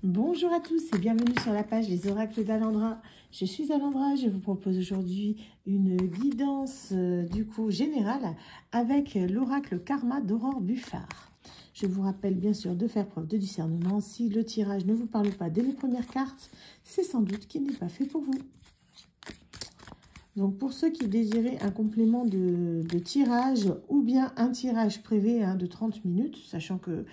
Bonjour à tous et bienvenue sur la page des oracles d'Alendra. Je suis Alendra, je vous propose aujourd'hui une guidance du coup générale avec l'oracle karma d'Aurore Buffard. Je vous rappelle bien sûr de faire preuve de discernement. Si le tirage ne vous parle pas dès les premières cartes, c'est sans doute qu'il n'est pas fait pour vous. Donc pour ceux qui désiraient un complément de tirage ou bien un tirage privé de 30 minutes, sachant que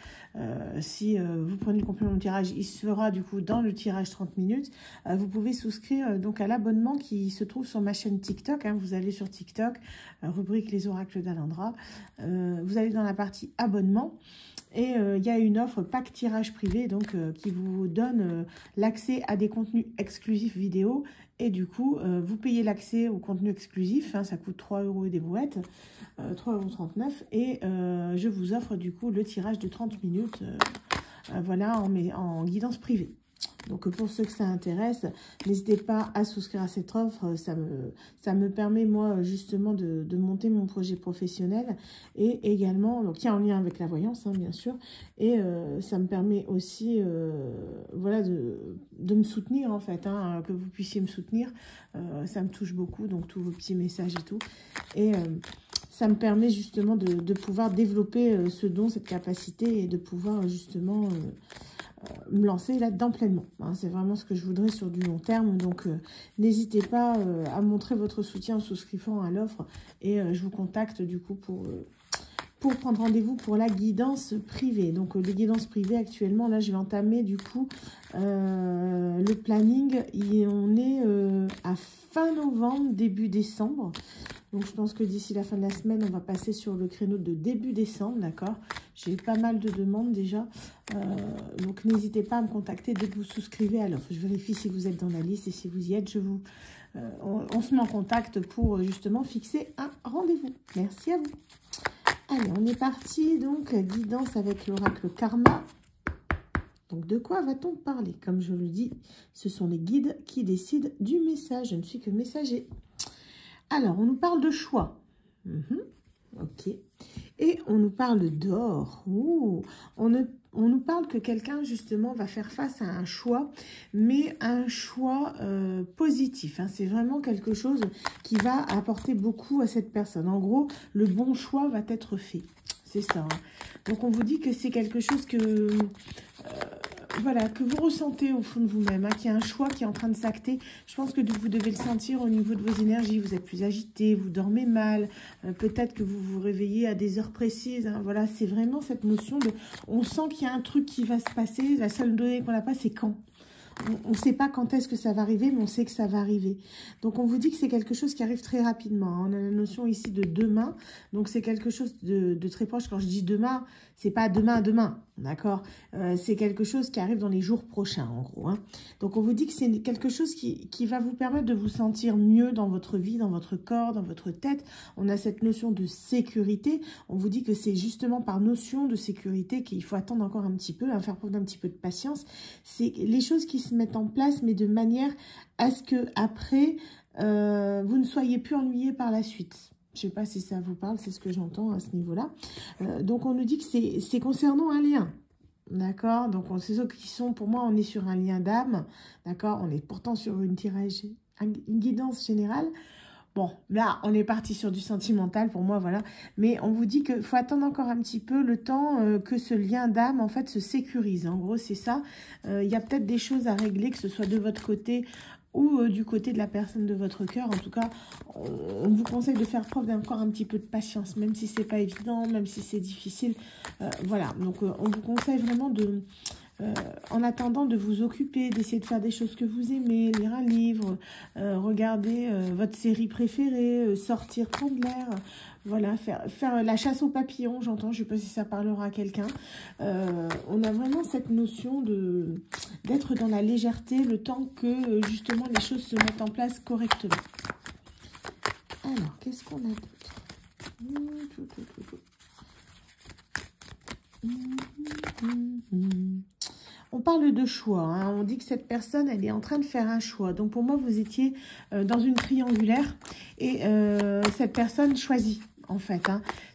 si vous prenez le complément de tirage, il se fera du coup dans le tirage 30 minutes, vous pouvez souscrire donc à l'abonnement qui se trouve sur ma chaîne TikTok. Vous allez sur TikTok, rubrique les oracles d'Alendra, vous allez dans la partie abonnement. Et il y a une offre pack tirage privé donc qui vous donne l'accès à des contenus exclusifs vidéo. Et du coup, vous payez l'accès au contenu exclusif. Ça coûte 3 € et des brouettes, 3,39 €. Et je vous offre du coup le tirage de 30 minutes voilà, en guidance privée. Donc pour ceux que ça intéresse, n'hésitez pas à souscrire à cette offre. Ça me permet moi justement de monter mon projet professionnel et également, donc qui est en lien avec la voyance bien sûr, et ça me permet aussi voilà, de me soutenir en fait, que vous puissiez me soutenir. Ça me touche beaucoup, donc tous vos petits messages et tout. Et ça me permet justement de pouvoir développer ce don, cette capacité et de pouvoir justement me lancer là-dedans pleinement. C'est vraiment ce que je voudrais sur du long terme. Donc, n'hésitez pas à montrer votre soutien en souscrivant à l'offre. Et je vous contacte du coup pour prendre rendez-vous pour la guidance privée. Donc, les guidances privées actuellement, là, je vais entamer du coup le planning. On est à fin novembre, début décembre. Donc, je pense que d'ici la fin de la semaine, on va passer sur le créneau de début décembre, d'accord? J'ai pas mal de demandes déjà. Donc, n'hésitez pas à me contacter dès que vous souscrivez à l'offre. Je vérifie si vous êtes dans la liste et si vous y êtes, on se met en contact pour justement fixer un rendez-vous. Merci à vous. Allez, on est parti. Donc, guidance avec l'oracle karma. Donc, de quoi va-t-on parler? Comme je le dis, ce sont les guides qui décident du message. Je ne suis que messager. Alors, on nous parle de choix. Ok. Et on nous parle d'or. On nous parle que quelqu'un, justement, va faire face à un choix, mais un choix positif. C'est vraiment quelque chose qui va apporter beaucoup à cette personne. En gros, le bon choix va être fait. C'est ça. Donc, on vous dit que c'est quelque chose que... voilà, que vous ressentez au fond de vous-même, qu'il y a un choix qui est en train de s'acter. Je pense que vous devez le sentir au niveau de vos énergies. Vous êtes plus agité, vous dormez mal, peut-être que vous vous réveillez à des heures précises. Voilà, c'est vraiment cette notion de... On sent qu'il y a un truc qui va se passer. La seule donnée qu'on n'a pas, c'est quand. On ne sait pas quand est-ce que ça va arriver, mais on sait que ça va arriver. Donc, on vous dit que c'est quelque chose qui arrive très rapidement. On a la notion ici de demain. Donc, c'est quelque chose de très proche. Quand je dis demain, c'est pas demain, d'accord? C'est quelque chose qui arrive dans les jours prochains, en gros. Donc, on vous dit que c'est quelque chose qui va vous permettre de vous sentir mieux dans votre vie, dans votre corps, dans votre tête. On a cette notion de sécurité. On vous dit que c'est justement par notion de sécurité qu'il faut attendre encore un petit peu, faire preuve d'un petit peu de patience. C'est les choses qui se mettent en place, mais de manière à ce que après vous ne soyez plus ennuyé par la suite. Je ne sais pas si ça vous parle, c'est ce que j'entends à ce niveau-là. Donc, on nous dit que c'est concernant un lien. D'accord? Donc, c'est ceux qui sont, pour moi, on est sur un lien d'âme. D'accord? On est pourtant sur une guidance générale. Bon, là, on est parti sur du sentimental pour moi, voilà. Mais on vous dit qu'il faut attendre encore un petit peu le temps que ce lien d'âme, en fait, se sécurise. En gros, c'est ça. Il y a peut-être des choses à régler, que ce soit de votre côté ou du côté de la personne de votre cœur. En tout cas, on vous conseille de faire preuve d'encore un petit peu de patience, même si c'est pas évident, même si c'est difficile. Voilà, donc on vous conseille vraiment de... en attendant de vous occuper, d'essayer de faire des choses que vous aimez, lire un livre, regarder votre série préférée, sortir, prendre l'air, voilà, faire la chasse aux papillons, j'entends, je ne sais pas si ça parlera à quelqu'un. On a vraiment cette notion d'être dans la légèreté, le temps que justement les choses se mettent en place correctement. Alors, qu'est-ce qu'on a d'autre? On parle de choix, on dit que cette personne, elle est en train de faire un choix. Donc, pour moi, vous étiez dans une triangulaire et cette personne choisit, en fait.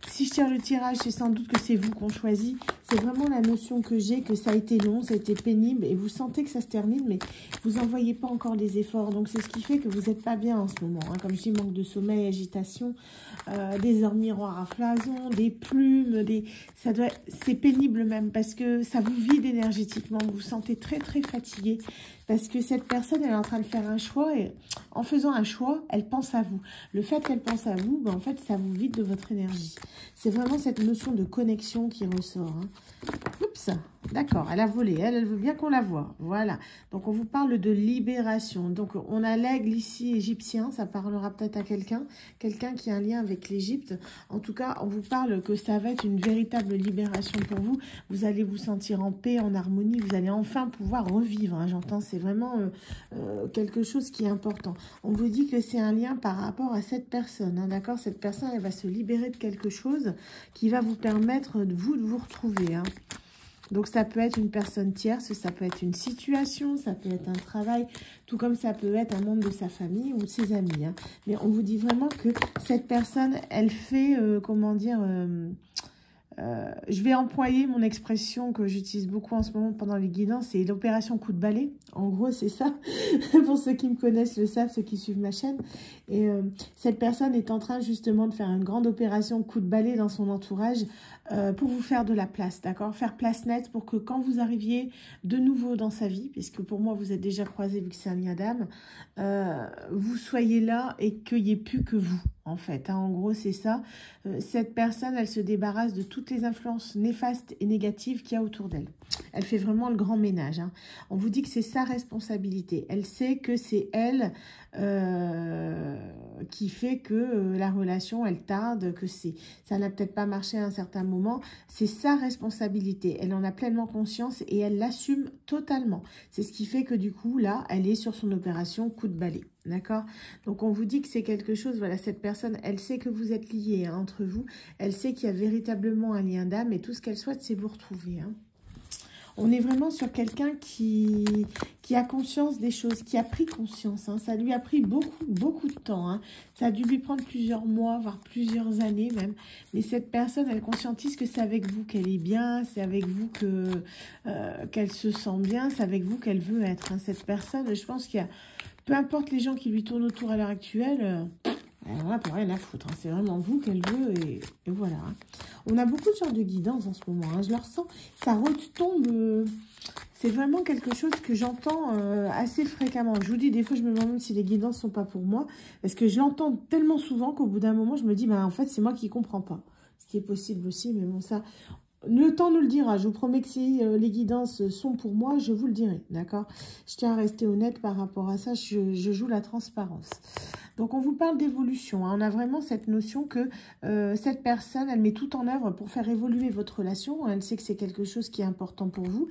Si je tire le tirage, c'est sans doute que c'est vous qu'on choisit. C'est vraiment la notion que j'ai, que ça a été long, ça a été pénible, et vous sentez que ça se termine, mais vous n'en voyez pas encore les efforts. Donc, c'est ce qui fait que vous n'êtes pas bien en ce moment. Hein. Comme je dis, manque de sommeil, agitation, des heures miroirs à foison, des plumes, c'est pénible même, parce que ça vous vide énergétiquement. Vous vous sentez très, très fatigué. Parce que cette personne, elle est en train de faire un choix, et en faisant un choix, elle pense à vous. Le fait qu'elle pense à vous, ben, en fait, ça vous vide de votre énergie. C'est vraiment cette notion de connexion qui ressort. Hein. Oups, d'accord, elle a volé, elle veut bien qu'on la voie. Voilà, donc on vous parle de libération. Donc on a l'aigle ici égyptien, ça parlera peut-être à quelqu'un qui a un lien avec l'Égypte. En tout cas, on vous parle que ça va être une véritable libération pour vous. Vous allez vous sentir en paix, en harmonie, vous allez enfin pouvoir revivre. Hein, j'entends, c'est vraiment quelque chose qui est important. On vous dit que c'est un lien par rapport à cette personne, hein, d'accord? Cette personne, elle va se libérer de quelque chose qui va vous permettre de vous retrouver, hein. Donc, ça peut être une personne tierce, ça peut être une situation, ça peut être un travail, tout comme ça peut être un membre de sa famille ou de ses amis. Hein. Mais on vous dit vraiment que cette personne, elle fait, comment dire... je vais employer mon expression que j'utilise beaucoup en ce moment pendant les guidances, c'est l'opération coup de balai. En gros, c'est ça. Pour ceux qui me connaissent le savent, ceux qui suivent ma chaîne. Et cette personne est en train justement de faire une grande opération coup de balai dans son entourage pour vous faire de la place, d'accord? Faire place nette pour que quand vous arriviez de nouveau dans sa vie, puisque pour moi, vous êtes déjà croisés vu que c'est un lien d'âme, vous soyez là et qu'il n'y ait plus que vous. En fait, hein, en gros, c'est ça. Cette personne, elle se débarrasse de toutes les influences néfastes et négatives qu'il y a autour d'elle. Elle fait vraiment le grand ménage. Hein. On vous dit que c'est sa responsabilité. Elle sait que c'est elle qui fait que la relation, elle tarde, que ça n'a peut-être pas marché à un certain moment. C'est sa responsabilité. Elle en a pleinement conscience et elle l'assume totalement. C'est ce qui fait que du coup, là, elle est sur son opération coup de balai. D'accord? Donc, on vous dit que c'est quelque chose, voilà, cette personne, elle sait que vous êtes liés hein, entre vous. Elle sait qu'il y a véritablement un lien d'âme et tout ce qu'elle souhaite, c'est vous retrouver. Hein. On est vraiment sur quelqu'un qui a conscience des choses, qui a pris conscience. Hein. Ça lui a pris beaucoup de temps. Hein. Ça a dû lui prendre plusieurs mois, voire plusieurs années même. Mais cette personne, elle conscientise que c'est avec vous qu'elle est bien, c'est avec vous qu'elle se sent bien, c'est avec vous qu'elle veut être. Hein. Cette personne, je pense qu'il y a... Peu importe les gens qui lui tournent autour à l'heure actuelle, elle n'a plus rien à foutre. Hein. C'est vraiment vous qu'elle veut et voilà. Hein. On a beaucoup de genres de guidance en ce moment. Hein. Je le ressens. Ça retombe. C'est vraiment quelque chose que j'entends assez fréquemment. Je vous dis, des fois, je me demande même si les guidances ne sont pas pour moi. Parce que je l'entends tellement souvent qu'au bout d'un moment, je me dis, bah, en fait, c'est moi qui ne comprends pas. Ce qui est possible aussi, mais bon, ça... Le temps nous le dira. Je vous promets que si les guidances sont pour moi, je vous le dirai. D'accord? Je tiens à rester honnête par rapport à ça. Je joue la transparence. Donc, on vous parle d'évolution. Hein. On a vraiment cette notion que cette personne, elle met tout en œuvre pour faire évoluer votre relation. Elle sait que c'est quelque chose qui est important pour vous.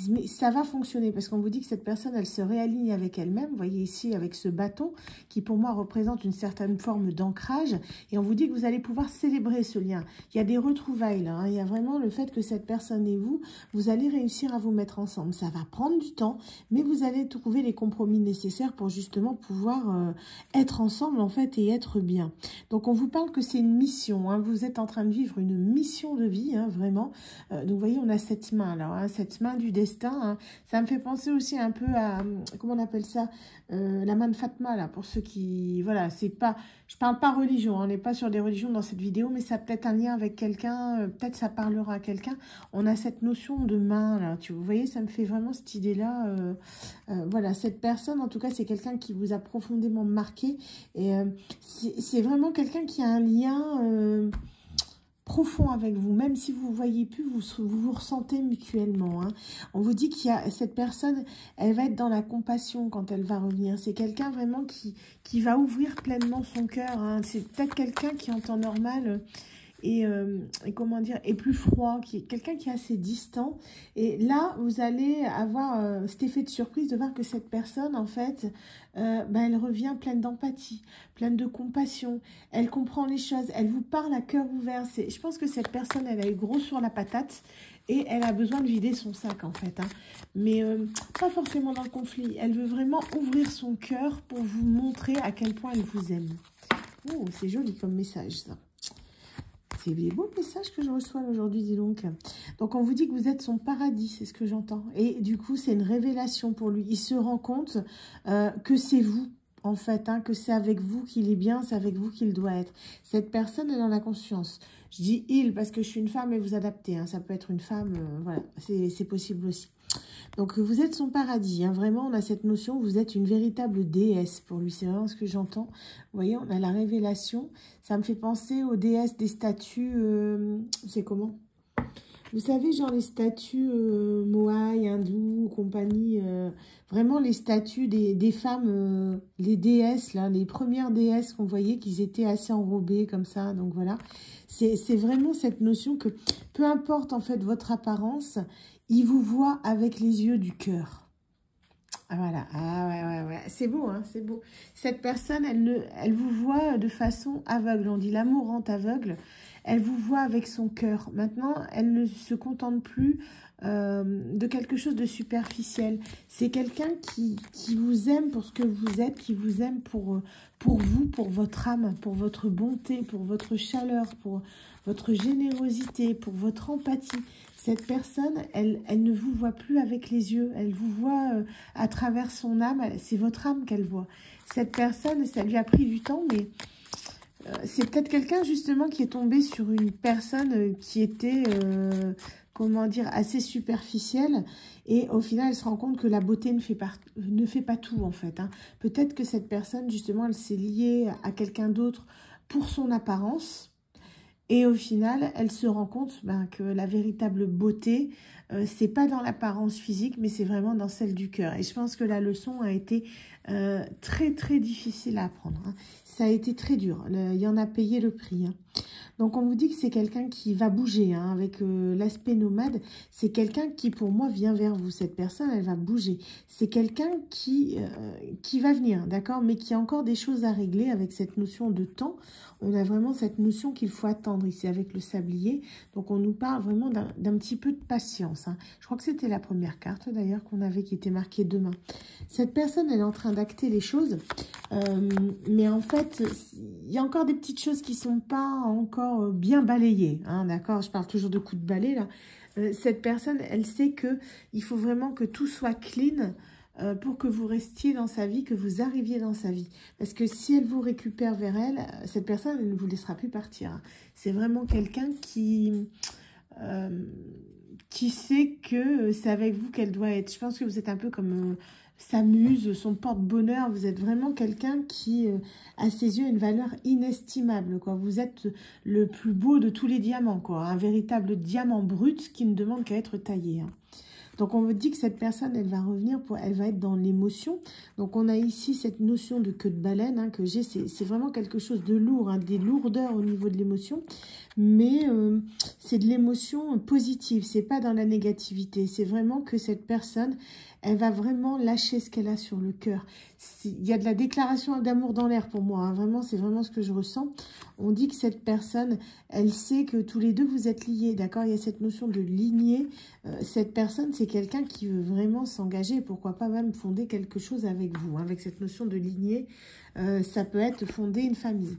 Mais ça va fonctionner parce qu'on vous dit que cette personne, elle se réaligne avec elle-même. Vous voyez ici avec ce bâton qui, pour moi, représente une certaine forme d'ancrage. Et on vous dit que vous allez pouvoir célébrer ce lien. Il y a des retrouvailles là. Hein. Il y a vraiment le fait que cette personne et vous, vous allez réussir à vous mettre ensemble. Ça va prendre du temps, mais vous allez trouver les compromis nécessaires pour justement pouvoir être ensemble en fait et être bien. Donc on vous parle que c'est une mission. Hein. Vous êtes en train de vivre une mission de vie, hein, vraiment. Donc vous voyez, on a cette main là, hein, cette main du destin. Hein. Ça me fait penser aussi un peu à, comment on appelle ça, la main de Fatma là, pour ceux qui, voilà, c'est pas, je parle pas religion, on n'est pas sur des religions dans cette vidéo, mais ça a peut-être un lien avec quelqu'un, peut-être ça parlera à quelqu'un. On a cette notion de main là, vous voyez, ça me fait vraiment cette idée là. Voilà, cette personne, en tout cas, c'est quelqu'un qui vous a profondément marqué et c'est vraiment quelqu'un qui a un lien profond avec vous, même si vous ne voyez plus, vous ressentez mutuellement. Hein. On vous dit qu'il y a cette personne, elle va être dans la compassion quand elle va revenir. C'est quelqu'un vraiment qui va ouvrir pleinement son cœur. Hein. C'est peut-être quelqu'un qui en temps normal et comment dire, est plus froid, quelqu'un qui est assez distant. Et là, vous allez avoir cet effet de surprise de voir que cette personne, en fait, elle revient pleine d'empathie, pleine de compassion. Elle comprend les choses, elle vous parle à cœur ouvert. Je pense que cette personne, elle a eu gros sur la patate et elle a besoin de vider son sac, en fait. Hein. Mais pas forcément dans le conflit. Elle veut vraiment ouvrir son cœur pour vous montrer à quel point elle vous aime. Oh, c'est joli comme message, ça. C'est des beaux messages que je reçois aujourd'hui, dis donc. Donc, on vous dit que vous êtes son paradis, c'est ce que j'entends. Et du coup, c'est une révélation pour lui. Il se rend compte que c'est vous, en fait, hein, que c'est avec vous qu'il est bien, c'est avec vous qu'il doit être. Cette personne, elle en a conscience. Je dis « il » parce que je suis une femme et vous adaptez. Hein, ça peut être une femme, voilà, c'est possible aussi. Donc, vous êtes son paradis. Hein, vraiment, on a cette notion, vous êtes une véritable déesse pour lui. C'est vraiment ce que j'entends. Vous voyez, on a la révélation. Ça me fait penser aux déesses des statues. C'est comment? Vous savez, genre les statues Moai, hindoues, compagnie. Vraiment, les statues des femmes, les déesses, là, les premières déesses qu'on voyait, qu'ils étaient assez enrobées comme ça. Donc, voilà. C'est vraiment cette notion que, peu importe, en fait, votre apparence, il vous voit avec les yeux du cœur. Ah, voilà. Ah, ouais. C'est beau, hein, c'est beau. Cette personne, elle vous voit de façon aveugle. On dit l'amour rend aveugle. Elle vous voit avec son cœur. Maintenant, elle ne se contente plus de quelque chose de superficiel. C'est quelqu'un qui vous aime pour ce que vous êtes, qui vous aime pour vous, pour votre âme, pour votre bonté, pour votre chaleur, pour votre générosité, pour votre empathie. Cette personne, elle ne vous voit plus avec les yeux. Elle vous voit à travers son âme. C'est votre âme qu'elle voit. Cette personne, ça lui a pris du temps, mais c'est peut-être quelqu'un justement qui est tombé sur une personne qui était, comment dire, assez superficielle. Et au final, elle se rend compte que la beauté ne fait pas tout en fait. Hein. Peut-être que cette personne, justement, elle s'est liée à quelqu'un d'autre pour son apparence. Et au final, elle se rend compte que la véritable beauté, c'est pas dans l'apparence physique, mais c'est vraiment dans celle du cœur. Et je pense que la leçon a été très, très difficile à apprendre. Hein. Ça a été très dur. Il y en a payé le prix. Hein. Donc, on vous dit que c'est quelqu'un qui va bouger hein, avec l'aspect nomade. C'est quelqu'un qui, pour moi, vient vers vous. Cette personne, elle va bouger. C'est quelqu'un qui va venir, d'accord? Mais qui a encore des choses à régler avec cette notion de temps. On a vraiment cette notion qu'il faut attendre ici avec le sablier. Donc, on nous parle vraiment d'un petit peu de patience. Hein. Je crois que c'était la première carte, d'ailleurs, qu'on avait qui était marquée demain. Cette personne, elle est en train d'acter les choses. Mais en fait, il y a encore des petites choses qui ne sont pas encore bien balayées. Hein, d'accord? Je parle toujours de coups de balai, là. Cette personne, elle sait qu'il faut vraiment que tout soit clean pour que vous restiez dans sa vie, que vous arriviez dans sa vie. Parce que si elle vous récupère vers elle, cette personne, elle ne vous laissera plus partir. Hein. C'est vraiment quelqu'un qui sait que c'est avec vous qu'elle doit être. Je pense que vous êtes un peu comme sa muse, son porte-bonheur. Vous êtes vraiment quelqu'un qui, à ses yeux, a une valeur inestimable. Quoi. Vous êtes le plus beau de tous les diamants. Quoi. Un véritable diamant brut qui ne demande qu'à être taillé. Hein. Donc, on me dit que cette personne, elle va revenir, elle va être dans l'émotion. Donc, on a ici cette notion de queue de baleine hein, que j'ai. C'est vraiment quelque chose de lourd, hein, des lourdeurs au niveau de l'émotion. Mais c'est de l'émotion positive, c'est pas dans la négativité. C'est vraiment que cette personne, elle va vraiment lâcher ce qu'elle a sur le cœur. Il y a de la déclaration d'amour dans l'air pour moi. Hein. Vraiment, c'est vraiment ce que je ressens. On dit que cette personne, elle sait que tous les deux, vous êtes liés. D'accord? Il y a cette notion de lignée. Cette personne, c'est quelqu'un qui veut vraiment s'engager. Pourquoi pas même fonder quelque chose avec vous. Hein. Avec cette notion de lignée, ça peut être fonder une famille.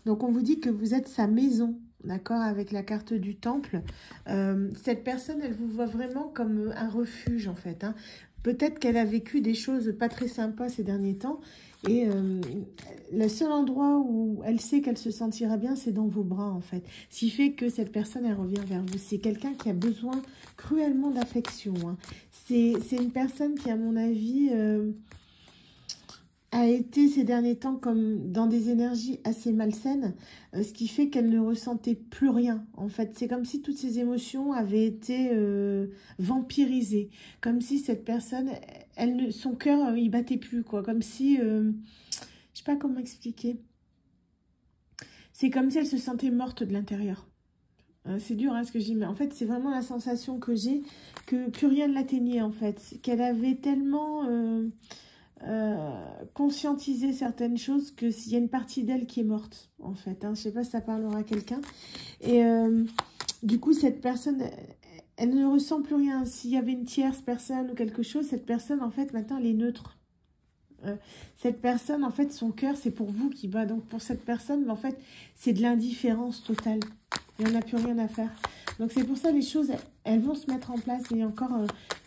Donc, on vous dit que vous êtes sa maison. D'accord, avec la carte du temple. Cette personne, elle vous voit vraiment comme un refuge, en fait. Hein. Peut-être qu'elle a vécu des choses pas très sympas ces derniers temps. Et le seul endroit où elle sait qu'elle se sentira bien, c'est dans vos bras, en fait. Ce qui fait que cette personne, elle revient vers vous. C'est quelqu'un qui a besoin cruellement d'affection. Hein. C'est une personne qui, à mon avis... a été ces derniers temps comme dans des énergies assez malsaines, ce qui fait qu'elle ne ressentait plus rien. En fait, c'est comme si toutes ses émotions avaient été vampirisées, comme si cette personne, son cœur, il battait plus, quoi. Comme si, je sais pas comment expliquer. C'est comme si elle se sentait morte de l'intérieur. C'est dur hein, ce que je dis, mais en fait, c'est vraiment la sensation que j'ai que plus rien ne l'atteignait, en fait. Qu'elle avait tellement... conscientiser certaines choses que s'il y a une partie d'elle qui est morte en fait hein. Je sais pas si ça parlera à quelqu'un et du coup cette personne elle ne ressent plus rien. S'il y avait une tierce personne ou quelque chose, cette personne en fait maintenant elle est neutre. Cette personne en fait son cœur c'est pour vous qui bat, donc pour cette personne mais en fait c'est de l'indifférence totale. Il n'y en a plus rien à faire. Donc c'est pour ça les choses, elles vont se mettre en place. Il y a encore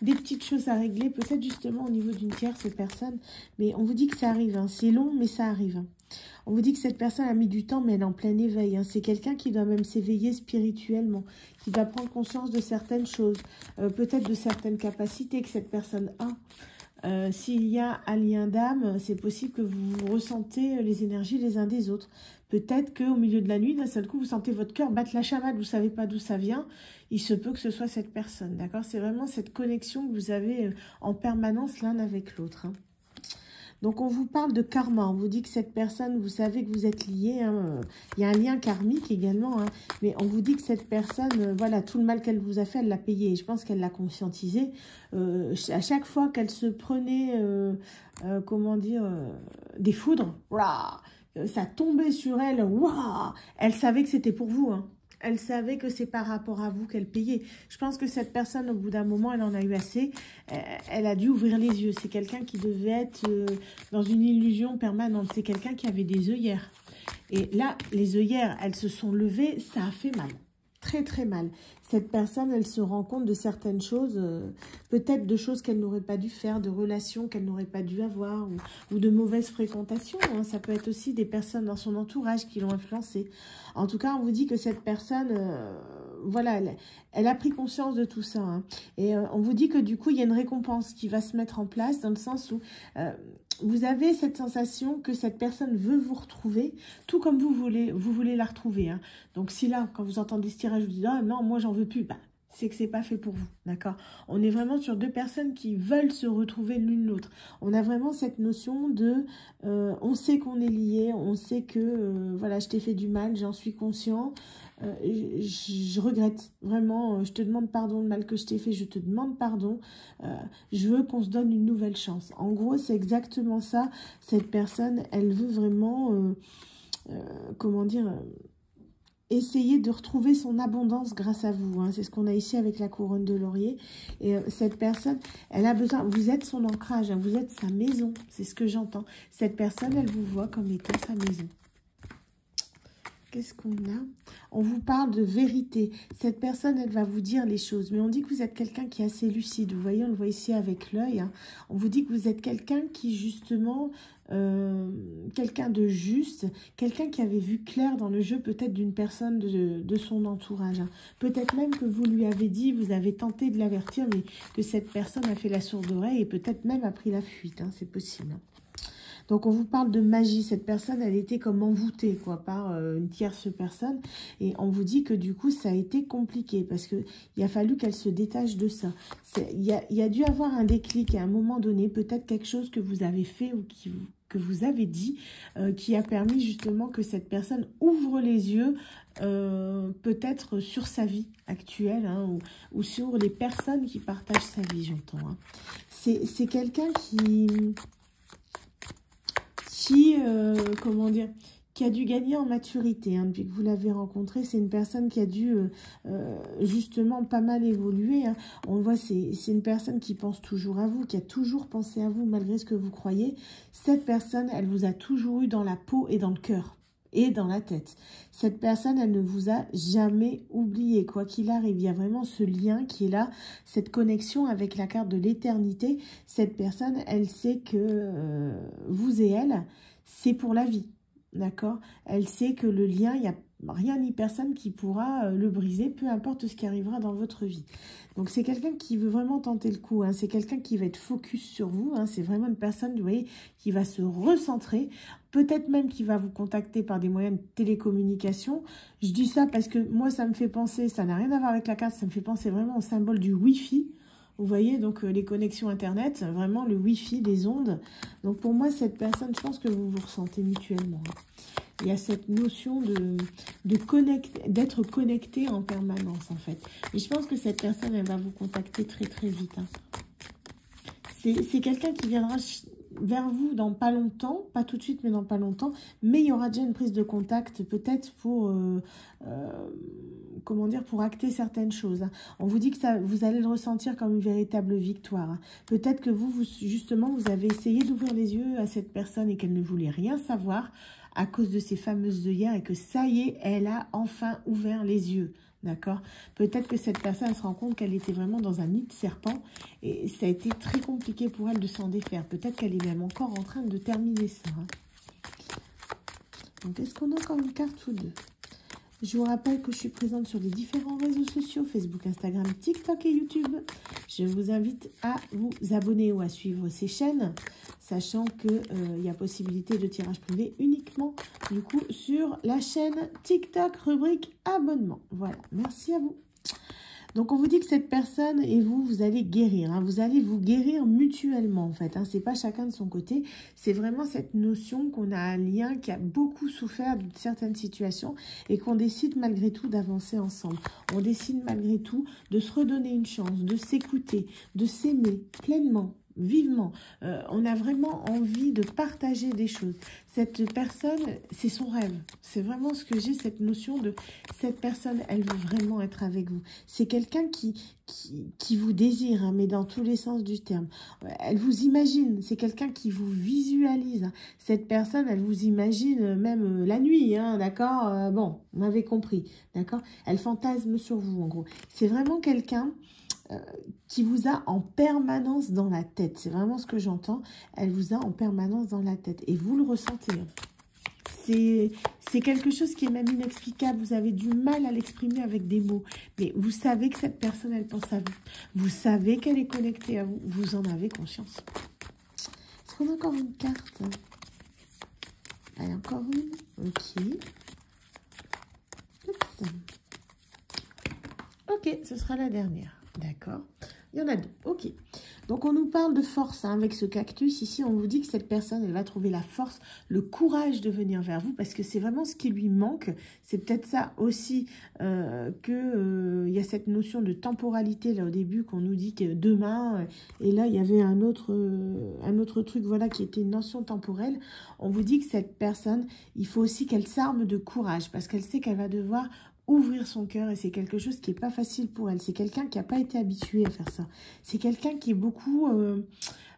des petites choses à régler, peut-être justement au niveau d'une tierce personne. Mais on vous dit que ça arrive, hein. C'est long, mais ça arrive. Hein. On vous dit que cette personne a mis du temps, mais elle est en plein éveil. Hein. C'est quelqu'un qui doit même s'éveiller spirituellement, qui doit prendre conscience de certaines choses, peut-être de certaines capacités que cette personne a. S'il y a un lien d'âme, c'est possible que vous ressentez les énergies les uns des autres. Peut-être qu'au milieu de la nuit, d'un seul coup, vous sentez votre cœur battre la chamade, vous ne savez pas d'où ça vient. Il se peut que ce soit cette personne, d'accord? C'est vraiment cette connexion que vous avez en permanence l'un avec l'autre. Hein. Donc, on vous parle de karma. On vous dit que cette personne, vous savez que vous êtes liés. Hein. Il y a un lien karmique également. Hein. Mais on vous dit que cette personne, voilà, tout le mal qu'elle vous a fait, elle l'a payé. Et je pense qu'elle l'a conscientisé. À chaque fois qu'elle se prenait, comment dire, des foudres, ça tombait sur elle. Elle savait que c'était pour vous. Hein. Elle savait que c'est par rapport à vous qu'elle payait. Je pense que cette personne, au bout d'un moment, elle en a eu assez. Elle a dû ouvrir les yeux. C'est quelqu'un qui devait être dans une illusion permanente. C'est quelqu'un qui avait des œillères. Et là, les œillères, elles se sont levées. Ça a fait mal. Très, très mal. Cette personne, elle se rend compte de certaines choses, peut-être de choses qu'elle n'aurait pas dû faire, de relations qu'elle n'aurait pas dû avoir, ou de mauvaises fréquentations. Hein. Ça peut être aussi des personnes dans son entourage qui l'ont influencée. En tout cas, on vous dit que cette personne, voilà, elle a pris conscience de tout ça. Hein. Et on vous dit que du coup, il y a une récompense qui va se mettre en place dans le sens où vous avez cette sensation que cette personne veut vous retrouver, tout comme vous voulez la retrouver. Hein. Donc si là, quand vous entendez ce tirage, vous dites « Ah non, moi j'en veux plus », bah, c'est que c'est pas fait pour vous, d'accord? On est vraiment sur deux personnes qui veulent se retrouver l'une l'autre. On a vraiment cette notion de, on sait qu'on est liés, on sait que, voilà, je t'ai fait du mal, j'en suis conscient, je regrette, vraiment, je te demande pardon, le mal que je t'ai fait, je te demande pardon, je veux qu'on se donne une nouvelle chance. En gros, c'est exactement ça, cette personne, elle veut vraiment, comment dire... Essayez de retrouver son abondance grâce à vous. Hein. C'est ce qu'on a ici avec la couronne de laurier. Et cette personne, elle a besoin... Vous êtes son ancrage, hein, vous êtes sa maison. C'est ce que j'entends. Cette personne, elle vous voit comme étant sa maison. Qu'est-ce qu'on a? On vous parle de vérité. Cette personne, elle va vous dire les choses. Mais on dit que vous êtes quelqu'un qui est assez lucide. Vous voyez, on le voit ici avec l'œil. Hein. On vous dit que vous êtes quelqu'un qui, justement... quelqu'un de juste, quelqu'un qui avait vu clair dans le jeu peut-être d'une personne de son entourage. Hein. Peut-être même que vous lui avez dit, vous avez tenté de l'avertir, mais que cette personne a fait la sourde oreille et peut-être même a pris la fuite. Hein, c'est possible. Donc, on vous parle de magie. Cette personne, elle était comme envoûtée, quoi, par une tierce personne. Et on vous dit que, du coup, ça a été compliqué parce qu'il a fallu qu'elle se détache de ça. Il y a dû avoir un déclic à un moment donné, peut-être quelque chose que vous avez fait ou que vous avez dit, qui a permis justement que cette personne ouvre les yeux, peut-être sur sa vie actuelle, hein, ou sur les personnes qui partagent sa vie, j'entends. Hein. C'est quelqu'un comment dire, qui a dû gagner en maturité, hein, depuis que vous l'avez rencontré. C'est une personne qui a dû justement pas mal évoluer. Hein. On le voit, c'est une personne qui pense toujours à vous, qui a toujours pensé à vous malgré ce que vous croyez. Cette personne, elle vous a toujours eu dans la peau et dans le cœur et dans la tête. Cette personne, elle ne vous a jamais oublié, quoi qu'il arrive. Il y a vraiment ce lien qui est là, cette connexion avec la carte de l'éternité. Cette personne, elle sait que vous et elle, c'est pour la vie, d'accord? Elle sait que le lien, il n'y a rien ni personne qui pourra le briser, peu importe ce qui arrivera dans votre vie. Donc, c'est quelqu'un qui veut vraiment tenter le coup. Hein. C'est quelqu'un qui va être focus sur vous. Hein. C'est vraiment une personne, vous voyez, qui va se recentrer. Peut-être même qui va vous contacter par des moyens de télécommunication. Je dis ça parce que moi, ça me fait penser, ça n'a rien à voir avec la carte, ça me fait penser vraiment au symbole du Wi-Fi. Vous voyez, donc les connexions Internet, vraiment le Wi-Fi, les ondes. Donc, pour moi, cette personne, je pense que vous vous ressentez mutuellement. Il y a cette notion d'être connecté en permanence, en fait. Et je pense que cette personne, elle va vous contacter très, très vite. Hein. C'est quelqu'un qui viendra vers vous dans pas longtemps, pas tout de suite, mais dans pas longtemps. Mais il y aura déjà une prise de contact, peut-être pour, comment dire, pour acter certaines choses. Hein. On vous dit que ça, vous allez le ressentir comme une véritable victoire. Hein. Peut-être que justement, vous avez essayé d'ouvrir les yeux à cette personne et qu'elle ne voulait rien savoir. à cause de ces fameuses œillères et que ça y est, elle a enfin ouvert les yeux. D'accord? Peut-être que cette personne elle se rend compte qu'elle était vraiment dans un nid de serpent et ça a été très compliqué pour elle de s'en défaire. Peut-être qu'elle est même encore en train de terminer ça. Hein. Donc, est-ce qu'on a encore une carte ou deux? Je vous rappelle que je suis présente sur les différents réseaux sociaux, Facebook, Instagram, TikTok et YouTube. Je vous invite à vous abonner ou à suivre ces chaînes, sachant qu'il y a possibilité de tirage privé uniquement, du coup, sur la chaîne TikTok, rubrique abonnement. Voilà, merci à vous. Donc, on vous dit que cette personne et vous, vous allez guérir. Hein. Vous allez vous guérir mutuellement, en fait. Hein. Ce n'est pas chacun de son côté. C'est vraiment cette notion qu'on a un lien qui a beaucoup souffert de certaines situations et qu'on décide malgré tout d'avancer ensemble. On décide malgré tout de se redonner une chance, de s'écouter, de s'aimer pleinement. Vivement, on a vraiment envie de partager des choses. Cette personne, c'est son rêve. C'est vraiment ce que j'ai, cette notion de cette personne, elle veut vraiment être avec vous. C'est quelqu'un qui vous désire, hein, mais dans tous les sens du terme. Elle vous imagine, c'est quelqu'un qui vous visualise. Hein. Cette personne, elle vous imagine même la nuit, hein, d'accord? Bon, on m'avait compris, d'accord? Elle fantasme sur vous, en gros. C'est vraiment quelqu'un qui vous a en permanence dans la tête. C'est vraiment ce que j'entends. Elle vous a en permanence dans la tête. Et vous le ressentez. C'est quelque chose qui est même inexplicable. Vous avez du mal à l'exprimer avec des mots. Mais vous savez que cette personne, elle pense à vous. Vous savez qu'elle est connectée à vous. Vous en avez conscience. Est-ce qu'on a encore une carte? Allez, encore une. Ok. Oups. Ok, ce sera la dernière. D'accord. Il y en a deux. Ok. Donc, on nous parle de force hein, avec ce cactus. Ici, on vous dit que cette personne, elle va trouver la force, le courage de venir vers vous parce que c'est vraiment ce qui lui manque. C'est peut-être ça aussi il y a cette notion de temporalité là au début qu'on nous dit que demain. Et là, il y avait un autre truc voilà, qui était une notion temporelle. On vous dit que cette personne, il faut aussi qu'elle s'arme de courage parce qu'elle sait qu'elle va devoir ouvrir son cœur et c'est quelque chose qui n'est pas facile pour elle. C'est quelqu'un qui n'a pas été habitué à faire ça. C'est quelqu'un qui est beaucoup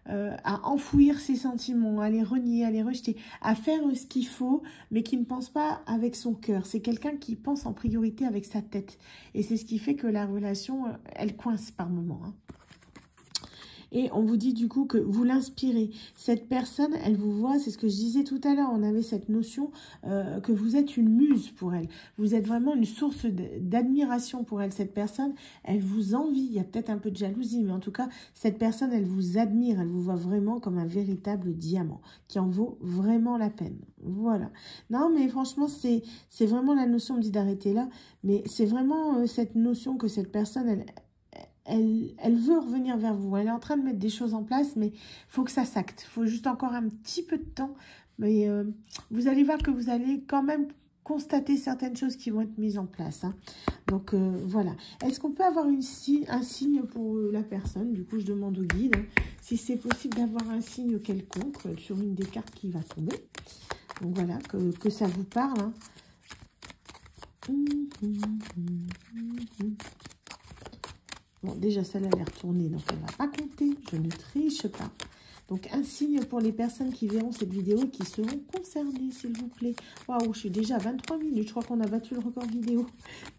à enfouir ses sentiments, à les renier, à les rejeter, à faire ce qu'il faut, mais qui ne pense pas avec son cœur. C'est quelqu'un qui pense en priorité avec sa tête. Et c'est ce qui fait que la relation, elle coince par moments. Hein. Et on vous dit du coup que vous l'inspirez. Cette personne, elle vous voit, c'est ce que je disais tout à l'heure, on avait cette notion que vous êtes une muse pour elle. Vous êtes vraiment une source d'admiration pour elle. Cette personne, elle vous envie. Il y a peut-être un peu de jalousie, mais en tout cas, cette personne, elle vous admire. Elle vous voit vraiment comme un véritable diamant qui en vaut vraiment la peine. Voilà. Non, mais franchement, c'est vraiment la notion, on me dit d'arrêter là, mais c'est vraiment cette notion que cette personne, elle veut revenir vers vous. Elle est en train de mettre des choses en place, mais il faut que ça s'acte. Il faut juste encore un petit peu de temps. Mais vous allez voir que vous allez quand même constater certaines choses qui vont être mises en place. Hein. Donc, voilà. Est-ce qu'on peut avoir un signe pour la personne? Du coup, je demande au guide hein, si c'est possible d'avoir un signe quelconque sur une des cartes qui va tomber. Donc, voilà, que ça vous parle. Hein. Bon, déjà, celle-là, elle est retournée, donc elle ne va pas compter. Je ne triche pas. Donc, un signe pour les personnes qui verront cette vidéo et qui seront concernées, s'il vous plaît. Waouh, je suis déjà à 23 minutes. Je crois qu'on a battu le record vidéo.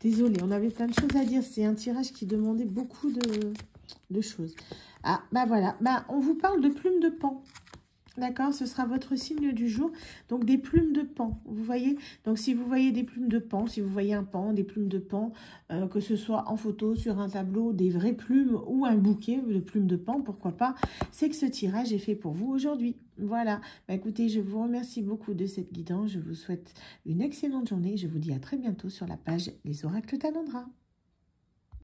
Désolée, on avait plein de choses à dire. C'est un tirage qui demandait beaucoup de choses. Ah, bah voilà. Bah, on vous parle de plumes de pan. D'accord, ce sera votre signe du jour. Donc, des plumes de pan, vous voyez. Donc, si vous voyez des plumes de pan, si vous voyez un pan, des plumes de pan, que ce soit en photo, sur un tableau, des vraies plumes ou un bouquet de plumes de pan, pourquoi pas, c'est que ce tirage est fait pour vous aujourd'hui. Voilà. Bah, écoutez, je vous remercie beaucoup de cette guidance. Je vous souhaite une excellente journée. Je vous dis à très bientôt sur la page Les Oracles Talendra.